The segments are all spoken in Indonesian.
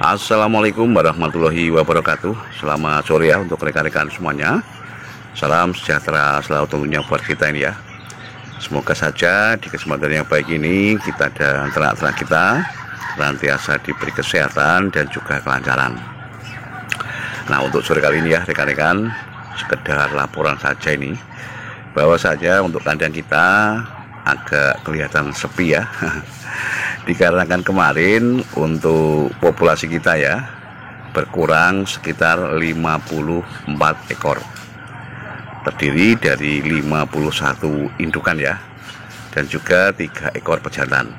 Assalamualaikum warahmatullahi wabarakatuh. Selamat sore ya untuk rekan-rekan semuanya. Salam sejahtera selalu tentunya buat kita ini ya. Semoga saja di kesempatan yang baik ini kita dan ternak-ternak kita senantiasa diberi kesehatan dan juga kelancaran. Nah, untuk sore kali ini ya rekan-rekan, sekedar laporan saja ini, bahwa saja untuk kandang kita agak kelihatan sepi ya. Dikarenakan kemarin untuk populasi kita ya berkurang sekitar 54 ekor, terdiri dari 51 indukan ya, dan juga 3 ekor pejantan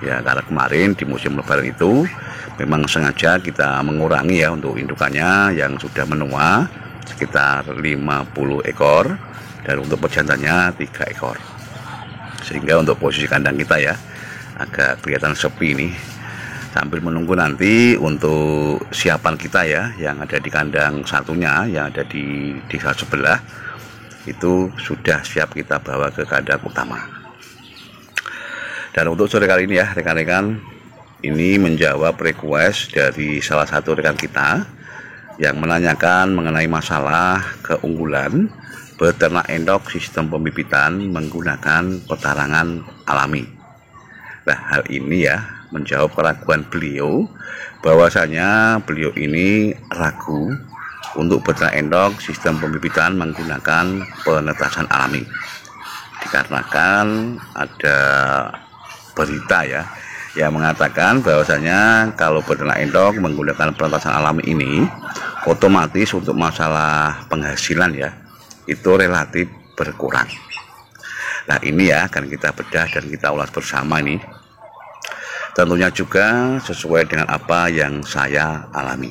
ya. Karena kemarin di musim lebaran itu memang sengaja kita mengurangi ya untuk indukannya yang sudah menua sekitar 50 ekor, dan untuk pejantannya 3 ekor, sehingga untuk posisi kandang kita ya agak kelihatan sepi nih, sambil menunggu nanti untuk siapan kita ya yang ada di kandang satunya yang ada di desa sebelah itu sudah siap kita bawa ke kandang utama. Dan untuk sore kali ini ya rekan-rekan, ini menjawab request dari salah satu rekan kita yang menanyakan mengenai masalah keunggulan beternak endok sistem pembibitan menggunakan petarangan alami. Nah, hal ini ya menjawab keraguan beliau, bahwasanya beliau ini ragu untuk beternak endok sistem pembibitan menggunakan penetasan alami, dikarenakan ada berita ya yang mengatakan bahwasanya kalau beternak endok menggunakan penetasan alami ini otomatis untuk masalah penghasilan ya itu relatif berkurang. Nah, ini ya akan kita bedah dan kita ulas bersama ini, tentunya juga sesuai dengan apa yang saya alami.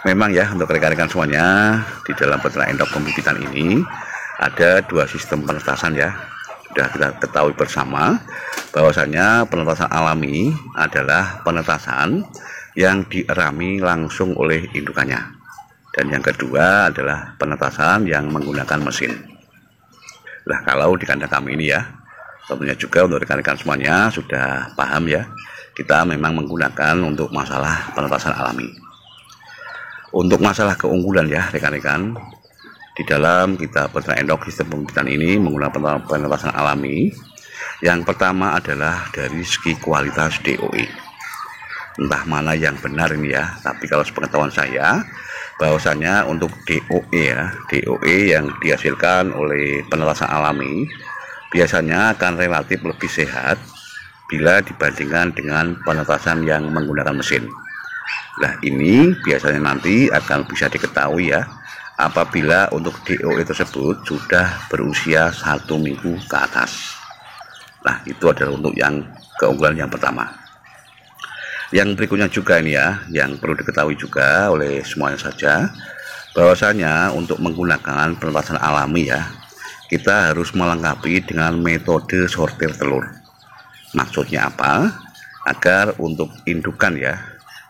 Memang ya untuk rekan-rekan semuanya, di dalam beternak endok pembibitan ini ada 2 sistem penetasan ya. Sudah kita ketahui bersama bahwasanya penetasan alami adalah penetasan yang dierami langsung oleh indukannya, dan yang kedua adalah penetasan yang menggunakan mesin. Nah, kalau di kandang kami ini ya, tentunya juga untuk rekan-rekan semuanya sudah paham ya, kita memang menggunakan untuk masalah penetasan alami. Untuk masalah keunggulan ya rekan-rekan, di dalam kita beternak endok sistem pembibitan ini menggunakan penetasan alami, yang pertama adalah dari segi kualitas DOE. Entah mana yang benar ini ya, tapi kalau sepengetahuan saya bahwasanya untuk DOE ya, DOE yang dihasilkan oleh penetasan alami biasanya akan relatif lebih sehat bila dibandingkan dengan penetasan yang menggunakan mesin. Nah, ini biasanya nanti akan bisa diketahui ya apabila untuk DOE tersebut sudah berusia 1 minggu ke atas. Nah, itu adalah untuk yang keunggulan yang pertama. Yang berikutnya juga ini ya, yang perlu diketahui juga oleh semuanya saja, bahwasanya untuk menggunakan penetasan alami ya, kita harus melengkapi dengan metode sortir telur. Maksudnya apa? Agar untuk indukan ya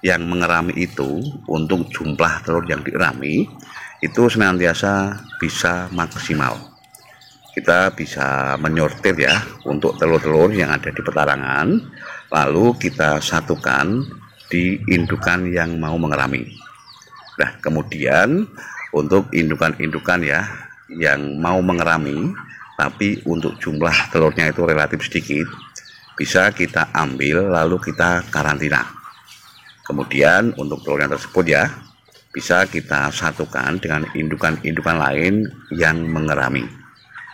yang mengerami itu, untuk jumlah telur yang dierami itu senantiasa bisa maksimal. Kita bisa menyortir ya untuk telur-telur yang ada di petarangan, lalu kita satukan di indukan yang mau mengerami. Nah, kemudian untuk indukan-indukan ya yang mau mengerami tapi untuk jumlah telurnya itu relatif sedikit, bisa kita ambil lalu kita karantina. Kemudian untuk telurnya tersebut ya bisa kita satukan dengan indukan-indukan lain yang mengerami,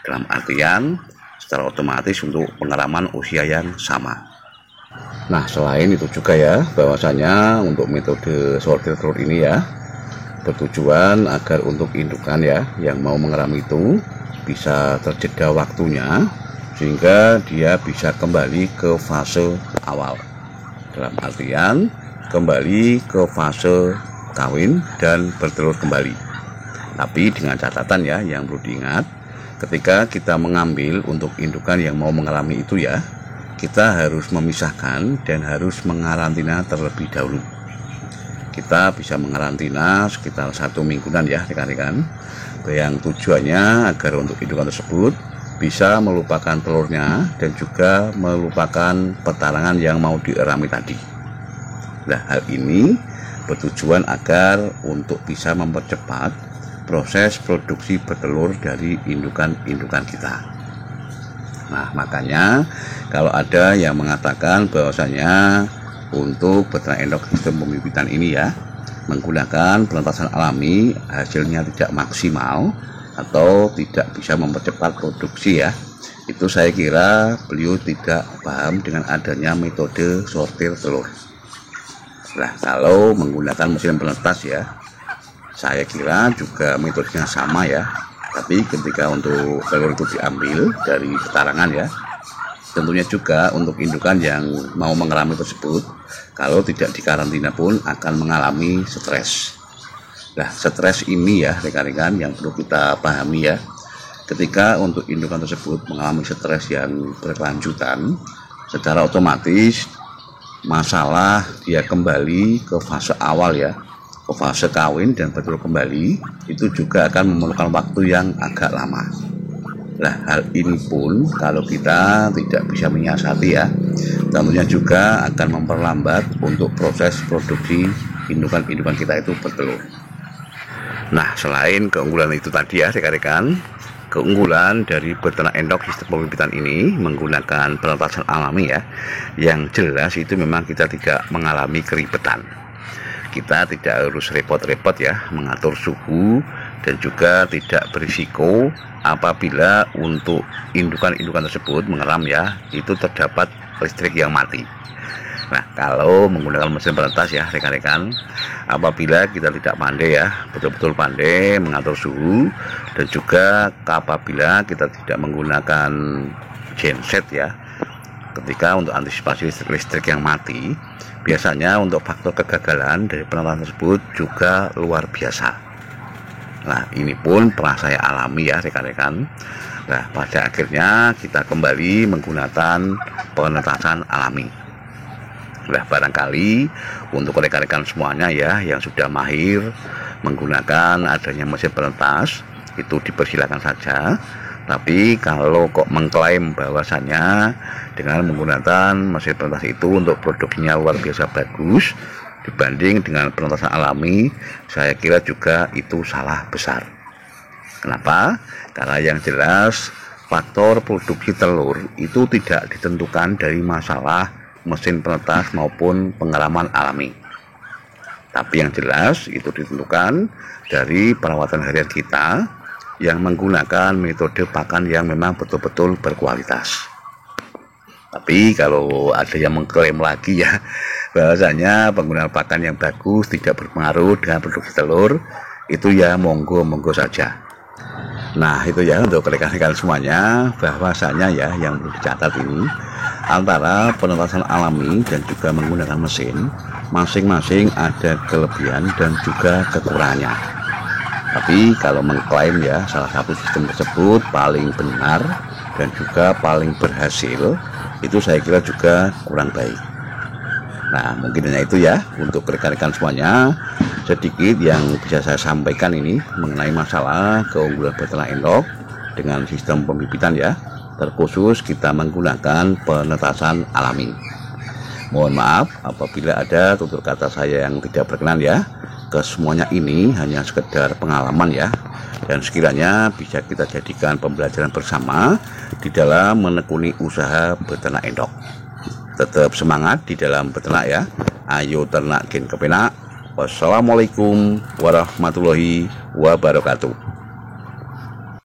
dalam artian secara otomatis untuk pengeraman usia yang sama. Nah, selain itu juga ya bahwasanya untuk metode sortir telur ini ya bertujuan agar untuk indukan ya yang mau mengerami itu bisa terjeda waktunya, sehingga dia bisa kembali ke fase awal, dalam artian kembali ke fase kawin dan bertelur kembali. Tapi dengan catatan ya yang perlu diingat, ketika kita mengambil untuk indukan yang mau mengalami itu ya, kita harus memisahkan dan harus mengarantina terlebih dahulu. Kita bisa mengarantina sekitar 1 mingguan ya rekan-rekan, yang tujuannya agar untuk indukan tersebut bisa melupakan telurnya dan juga melupakan petarangan yang mau dierami tadi. Nah, hal ini bertujuan agar untuk bisa mempercepat proses produksi bertelur dari indukan-indukan kita. Nah, makanya kalau ada yang mengatakan bahwasanya untuk beternak endok sistem pembibitan ini ya, menggunakan penetasan alami hasilnya tidak maksimal atau tidak bisa mempercepat produksi ya, itu saya kira beliau tidak paham dengan adanya metode sortir telur. Nah, kalau menggunakan mesin penetas ya, saya kira juga metodenya sama ya, tapi ketika untuk telur itu diambil dari petarangan ya, tentunya juga untuk indukan yang mau mengerami tersebut, kalau tidak dikarantina pun akan mengalami stres. Nah, stres ini ya rekan-rekan yang perlu kita pahami ya. Ketika untuk indukan tersebut mengalami stres yang berkelanjutan, secara otomatis masalah dia kembali ke fase awal ya, ke fase kawin dan bertelur kembali, itu juga akan memerlukan waktu yang agak lama. Nah, hal ini pun kalau kita tidak bisa menyiasati ya, tentunya juga akan memperlambat untuk proses produksi indukan-indukan kita itu bertelur. Nah, selain keunggulan itu tadi ya rekan-rekan, keunggulan dari beternak endok sistem pembibitan ini menggunakan penetasan alami ya, yang jelas itu memang kita tidak mengalami keribetan. Kita tidak harus repot-repot ya mengatur suhu, dan juga tidak berisiko apabila untuk indukan-indukan tersebut mengeram ya, itu terdapat listrik yang mati. Nah, kalau menggunakan mesin penetas ya rekan-rekan, apabila kita tidak pandai ya, betul-betul pandai mengatur suhu, dan juga apabila kita tidak menggunakan genset ya, ketika untuk antisipasi listrik yang mati, biasanya untuk faktor kegagalan dari penetasan tersebut juga luar biasa. Nah, ini pun pernah saya alami ya rekan-rekan. Nah, pada akhirnya kita kembali menggunakan penetasan alami. Nah, barangkali untuk rekan-rekan semuanya ya yang sudah mahir menggunakan adanya mesin penetas, itu dipersilakan saja. Tapi kalau kok mengklaim bahwasannya dengan menggunakan mesin penetas itu untuk produksinya luar biasa bagus dibanding dengan penetasan alami, saya kira juga itu salah besar. Kenapa? Karena yang jelas faktor produksi telur itu tidak ditentukan dari masalah mesin penetas maupun pengeraman alami, tapi yang jelas itu ditentukan dari perawatan harian kita yang menggunakan metode pakan yang memang betul-betul berkualitas. Tapi kalau ada yang mengklaim lagi ya bahwasanya penggunaan pakan yang bagus tidak berpengaruh dengan produksi telur, itu ya monggo saja. Nah, itu ya untuk rekan-rekan semuanya, bahwasanya ya yang perlu dicatat ini, antara penetasan alami dan juga menggunakan mesin, masing-masing ada kelebihan dan juga kekurangannya. Tapi kalau mengklaim ya salah satu sistem tersebut paling benar dan juga paling berhasil, itu saya kira juga kurang baik. Nah, mungkin hanya itu ya untuk rekan-rekan semuanya, sedikit yang bisa saya sampaikan ini mengenai masalah keunggulan beternak endok dengan sistem pembibitan ya, terkhusus kita menggunakan penetasan alami. Mohon maaf apabila ada tutur kata saya yang tidak berkenan ya. Kesemuanya ini hanya sekedar pengalaman ya, dan sekiranya bisa kita jadikan pembelajaran bersama di dalam menekuni usaha beternak endok. Tetap semangat di dalam beternak ya. Ayo ternak gen kepenak. Wassalamualaikum warahmatullahi wabarakatuh.